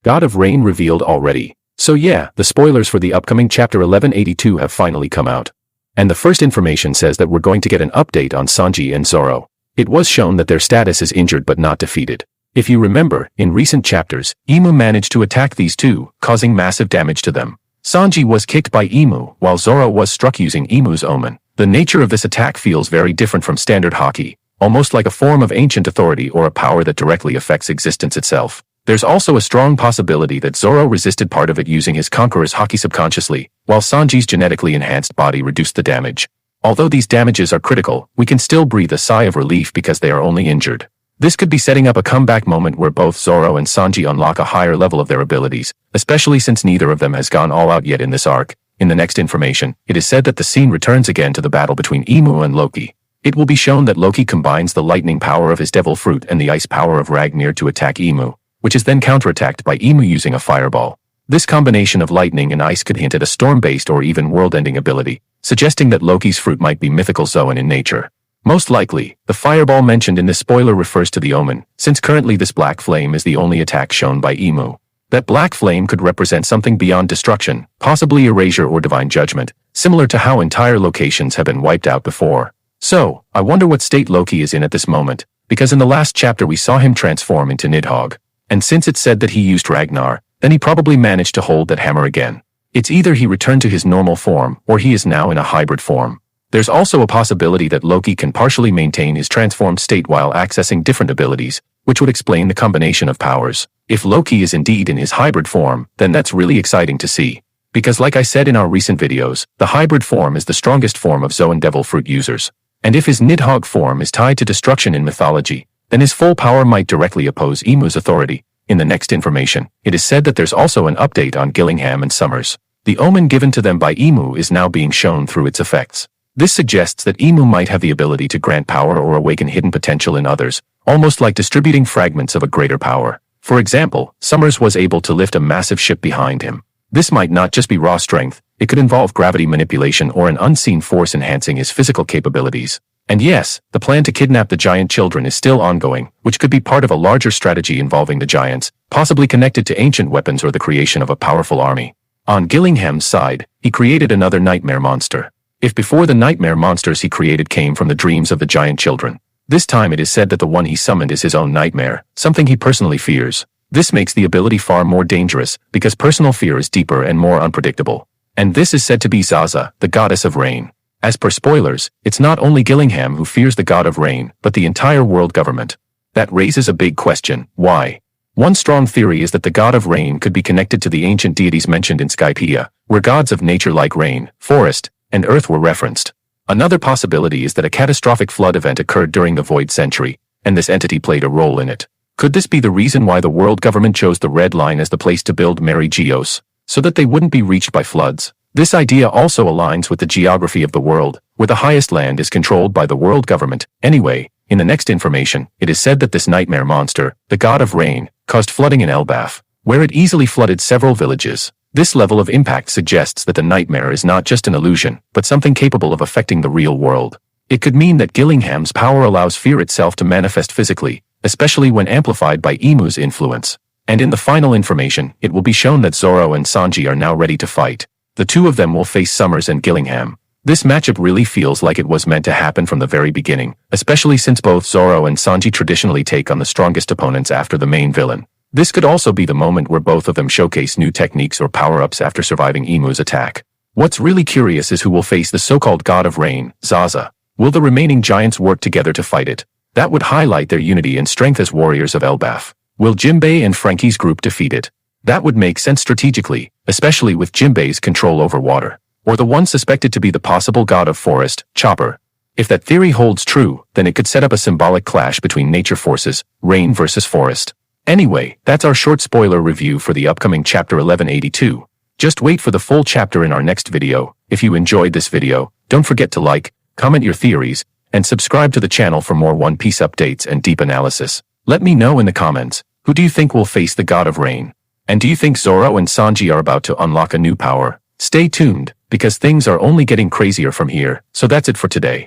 God of Rain revealed already. So yeah, the spoilers for the upcoming chapter 1182 have finally come out. And the first information says that we're going to get an update on Sanji and Zoro. It was shown that their status is injured but not defeated. If you remember, in recent chapters, IMU managed to attack these two, causing massive damage to them. Sanji was kicked by IMU, while Zoro was struck using IMU's omen. The nature of this attack feels very different from standard haki, almost like a form of ancient authority or a power that directly affects existence itself. There's also a strong possibility that Zoro resisted part of it using his conqueror's haki subconsciously, while Sanji's genetically enhanced body reduced the damage. Although these damages are critical, we can still breathe a sigh of relief because they are only injured. This could be setting up a comeback moment where both Zoro and Sanji unlock a higher level of their abilities, especially since neither of them has gone all out yet in this arc. In the next information, it is said that the scene returns again to the battle between IMU and Loki. It will be shown that Loki combines the lightning power of his devil fruit and the ice power of Ragnir to attack IMU, which is then counterattacked by IMU using a fireball. This combination of lightning and ice could hint at a storm-based or even world-ending ability, suggesting that Loki's fruit might be mythical Zoan in nature. Most likely, the fireball mentioned in this spoiler refers to the omen, since currently this black flame is the only attack shown by IMU. That black flame could represent something beyond destruction, possibly erasure or divine judgment, similar to how entire locations have been wiped out before. So, I wonder what state Loki is in at this moment, because in the last chapter we saw him transform into Nidhogg. And since it said that he used Ragnar, then he probably managed to hold that hammer again. It's either he returned to his normal form, or he is now in a hybrid form. There's also a possibility that Loki can partially maintain his transformed state while accessing different abilities, which would explain the combination of powers. If Loki is indeed in his hybrid form, then that's really exciting to see. Because like I said in our recent videos, the hybrid form is the strongest form of Zoan Devil Fruit users. And if his Nidhogg form is tied to destruction in mythology, then his full power might directly oppose IMU's authority. In the next information, it is said that there's also an update on Gillingham and Summers. The omen given to them by IMU is now being shown through its effects. This suggests that IMU might have the ability to grant power or awaken hidden potential in others, almost like distributing fragments of a greater power. For example, Summers was able to lift a massive ship behind him. This might not just be raw strength, it could involve gravity manipulation or an unseen force enhancing his physical capabilities. And yes, the plan to kidnap the giant children is still ongoing, which could be part of a larger strategy involving the giants, possibly connected to ancient weapons or the creation of a powerful army. On Gillingham's side, he created another nightmare monster. If before the nightmare monsters he created came from the dreams of the giant children, this time it is said that the one he summoned is his own nightmare, something he personally fears. This makes the ability far more dangerous, because personal fear is deeper and more unpredictable. And this is said to be Zaza, the goddess of rain. As per spoilers, it's not only Gillingham who fears the god of rain, but the entire world government. That raises a big question: why? One strong theory is that the god of rain could be connected to the ancient deities mentioned in Skypiea, where gods of nature like rain, forest, and earth were referenced. Another possibility is that a catastrophic flood event occurred during the Void Century, and this entity played a role in it. Could this be the reason why the world government chose the Red Line as the place to build Mary Geos, so that they wouldn't be reached by floods? This idea also aligns with the geography of the world, where the highest land is controlled by the world government. Anyway, in the next information, it is said that this nightmare monster, the god of rain, caused flooding in Elbaf, where it easily flooded several villages. This level of impact suggests that the nightmare is not just an illusion, but something capable of affecting the real world. It could mean that Gillingham's power allows fear itself to manifest physically, especially when amplified by IMU's influence. And in the final information, it will be shown that Zoro and Sanji are now ready to fight. The two of them will face Summers and Gillingham. This matchup really feels like it was meant to happen from the very beginning, especially since both Zoro and Sanji traditionally take on the strongest opponents after the main villain. This could also be the moment where both of them showcase new techniques or power-ups after surviving IMU's attack. What's really curious is who will face the so-called god of rain, Zaza. Will the remaining giants work together to fight it? That would highlight their unity and strength as warriors of Elbaf. Will Jinbei and Frankie's group defeat it? That would make sense strategically, especially with Jinbei's control over water, or the one suspected to be the possible god of forest, Chopper. If that theory holds true, then it could set up a symbolic clash between nature forces, rain versus forest. Anyway, that's our short spoiler review for the upcoming chapter 1182. Just wait for the full chapter in our next video. If you enjoyed this video, don't forget to like, comment your theories, and subscribe to the channel for more One Piece updates and deep analysis. Let me know in the comments, who do you think will face the god of rain? And do you think Zoro and Sanji are about to unlock a new power? Stay tuned, because things are only getting crazier from here. So that's it for today.